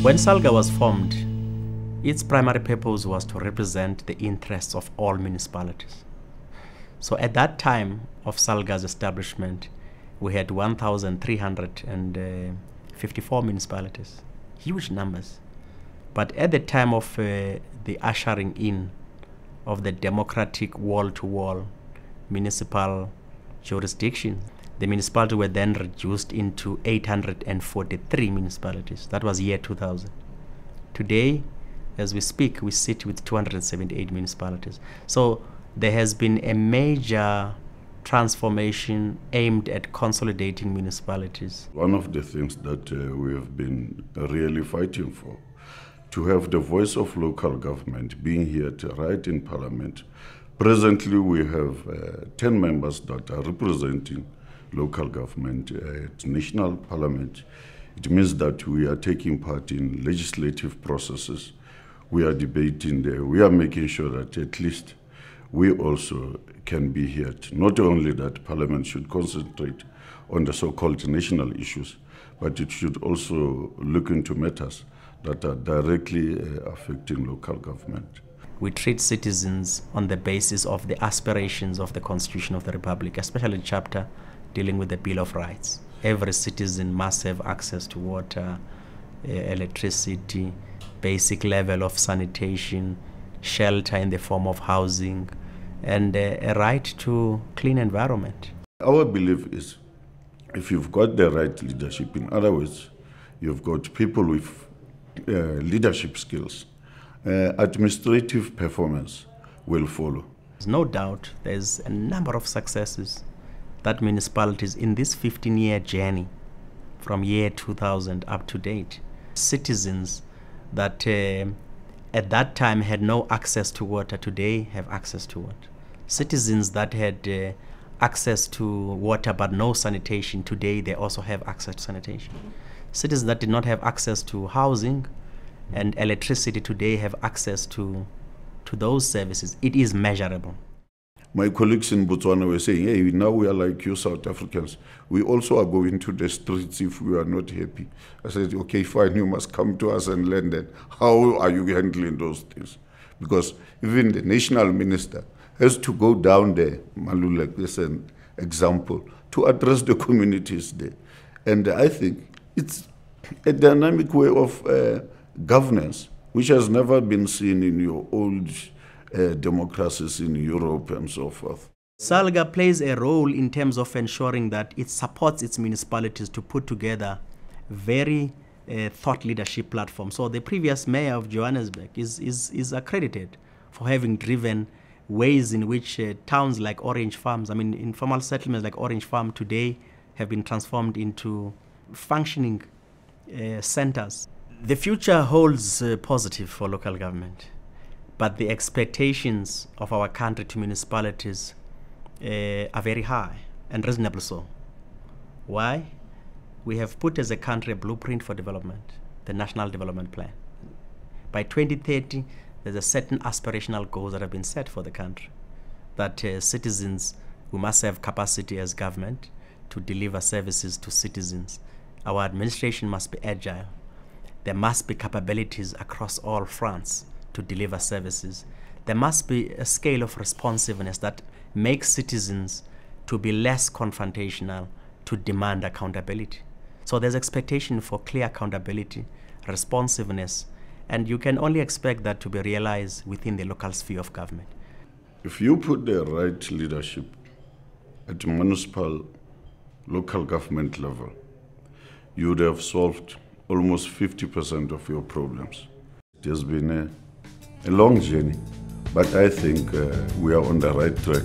When Salga was formed, its primary purpose was to represent the interests of all municipalities. So at that time of Salga's establishment, we had 1,354 municipalities, huge numbers. But at the time of the ushering in of the democratic wall-to-wall municipal jurisdiction, the municipalities were then reduced into 843 municipalities. That was year 2000. Today, as we speak, we sit with 278 municipalities. So there has been a major transformation aimed at consolidating municipalities. One of the things that we have been really fighting for, to have the voice of local government being here to write in Parliament. Presently, we have 10 members that are representing local government at national parliament. It means that we are taking part in legislative processes. We are debating there. We are making sure that at least we also can be here. Not only that Parliament should concentrate on the so-called national issues, but it should also look into matters that are directly affecting local government. We treat citizens on the basis of the aspirations of the Constitution of the Republic, especially the chapter dealing with the Bill of Rights. Every citizen must have access to water, electricity, basic level of sanitation, shelter in the form of housing, and a right to clean environment. Our belief is if you've got the right leadership, in other words, you've got people with leadership skills, administrative performance will follow. There's no doubt there's a number of successes that municipalities in this 15-year journey from year 2000 up to date, citizens that at that time had no access to water today have access to water. Citizens that had access to water but no sanitation today, they also have access to sanitation. Citizens that did not have access to housing and electricity today have access to those services. It is measurable. My colleagues in Botswana were saying, hey, now we are like you South Africans. We also are going to the streets if we are not happy. I said, okay, fine, you must come to us and learn that. How are you handling those things? Because even the national minister has to go down there, Malulek is an example, to address the communities there. And I think it's a dynamic way of governance, which has never been seen in your old democracies in Europe and so forth. Salga plays a role in terms of ensuring that it supports its municipalities to put together very thought leadership platforms. So the previous mayor of Johannesburg is accredited for having driven ways in which towns like Orange Farms, I mean informal settlements like Orange Farm today have been transformed into functioning centers. The future holds positive for local government. But the expectations of our country to municipalities are very high and reasonable so. Why? We have put as a country a blueprint for development, the National Development Plan. By 2030, there's a certain aspirational goals that have been set for the country, that citizens, we must have capacity as government to deliver services to citizens. Our administration must be agile. There must be capabilities across all fronts to deliver services. There must be a scale of responsiveness that makes citizens to be less confrontational, to demand accountability. So there's expectation for clear accountability, responsiveness, and you can only expect that to be realized within the local sphere of government. If you put the right leadership at the municipal, local government level, you would have solved almost 50% of your problems. It has been a long journey, but I think we are on the right track.